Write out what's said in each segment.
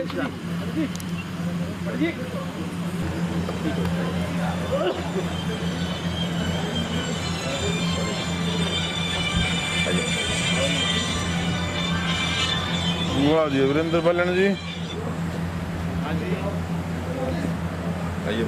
वाह जी वीरेंद्र बालन जी। आइए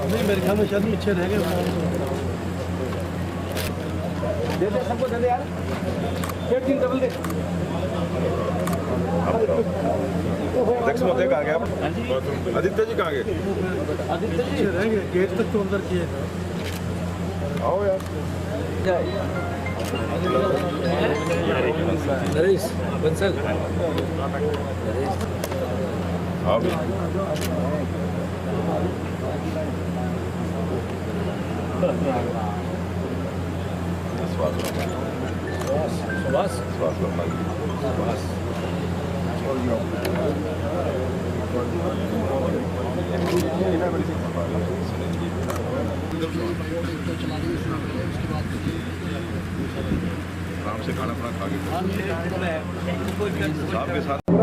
नहीं मेरे ख्याल में शायद पीछे रह गए। दे दे सबको दे दे यार। शेट तीन डबल दे। अध्यक्ष महोदय कहाँ गए आप? आदित्य जी कहाँ गए? आदित्य जी रह गए, गेट तक तो अंदर किए। आओ यार। नरेश बंसल आओ भी। सुभाष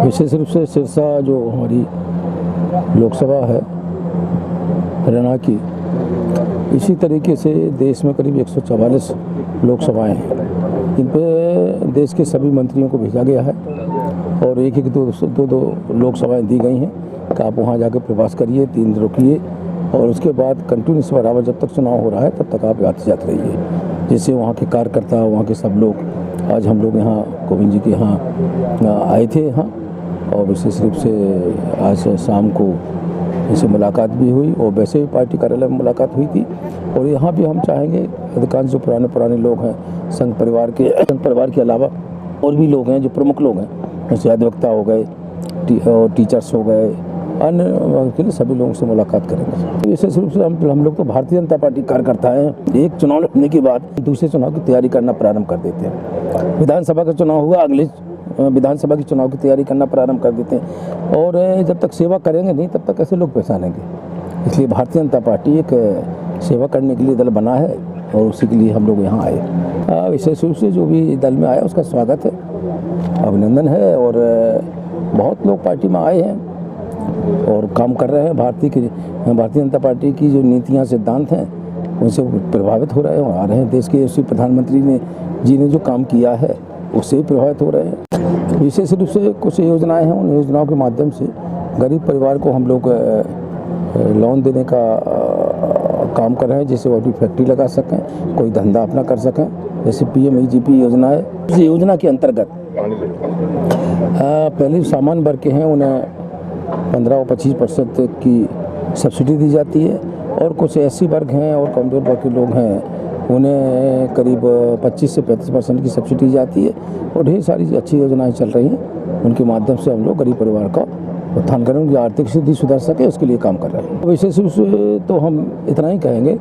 विशेष रूप से सिरसा जो हमारी लोकसभा है हरियाणा की, इसी तरीके से देश में करीब 144 लोकसभाएं हैं। इन पे देश के सभी मंत्रियों को भेजा गया है और एक दो लोकसभाएं दी गई हैं कि आप वहाँ जाकर प्रवास करिए, 3 दिन रुकिए और उसके बाद कंटिन्यूस बराबर जब तक चुनाव हो रहा है तब तक आप आते जाते रहिए। जिससे वहाँ के कार्यकर्ता, वहाँ के सब लोग, आज हम लोग यहाँ कोविंद जी के यहाँ आए थे यहाँ, और विशेष रूप से आज शाम को इनसे मुलाकात भी हुई और वैसे भी पार्टी कार्यालय में मुलाकात हुई थी। और यहाँ भी हम चाहेंगे अधिकांश जो पुराने लोग हैं संघ परिवार के अलावा और भी लोग हैं जो प्रमुख लोग हैं, जैसे अधिवक्ता हो गए और टीचर्स हो गए, अन्य के लिए सभी लोगों से मुलाकात करेंगे। विशेष रूप से हम लोग तो भारतीय जनता पार्टी कार्यकर्ता हैं। एक चुनाव लड़ने के बाद दूसरे चुनाव की तैयारी करना प्रारंभ कर देते हैं। विधानसभा का चुनाव हुआ, अगले विधानसभा की चुनाव की तैयारी करना प्रारंभ कर देते हैं और जब तक सेवा करेंगे नहीं तब तक ऐसे लोग पहचानेंगे। इसलिए भारतीय जनता पार्टी एक सेवा करने के लिए दल बना है और उसी के लिए हम लोग यहाँ आए। विशेष रूप से जो भी दल में आया उसका स्वागत है, अभिनंदन है और बहुत लोग पार्टी में आए हैं और काम कर रहे हैं। भारतीय जनता पार्टी की जो नीतियाँ सिद्धांत हैं उनसे प्रभावित हो रहे हैं और आ रहे हैं। देश के उसी प्रधानमंत्री जी ने जो काम किया है उससे भी प्रभावित हो रहे हैं। विशेष रूप से कुछ योजनाएं हैं, उन योजनाओं के माध्यम से गरीब परिवार को हम लोग लोन देने का काम कर रहे हैं, जिससे वो अपनी फैक्ट्री लगा सकें, कोई धंधा अपना कर सकें। जैसे PMEGP योजना है, इस योजना के अंतर्गत पहले सामान्य वर्ग के हैं उन्हें 15 और 25% की सब्सिडी दी जाती है और कुछ ऐसी वर्ग हैं और कमज़ोर वर्ग के लोग हैं उन्हें करीब 25 से 35% की सब्सिडी दी जाती है और ढेर सारी अच्छी योजनाएं चल रही हैं। उनके माध्यम से हम लोग गरीब परिवार का उत्थान करें, उनकी आर्थिक स्थिति सुधर सके, उसके लिए काम कर रहे हैं। विशेष रूप से तो हम इतना ही कहेंगे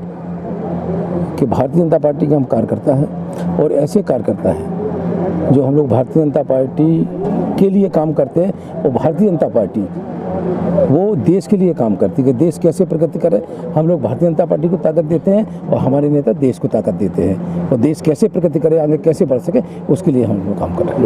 कि भारतीय जनता पार्टी के हम कार्यकर्ता हैं और ऐसे कार्यकर्ता हैं जो हम लोग भारतीय जनता पार्टी के लिए काम करते हैं और भारतीय जनता पार्टी वो देश के लिए काम करती है कि देश कैसे प्रगति करे। हम लोग भारतीय जनता पार्टी को ताकत देते हैं और हमारे नेता देश को ताकत देते हैं और देश कैसे प्रगति करे, आगे कैसे बढ़ सके, उसके लिए हम लोग काम कर रहे हैं।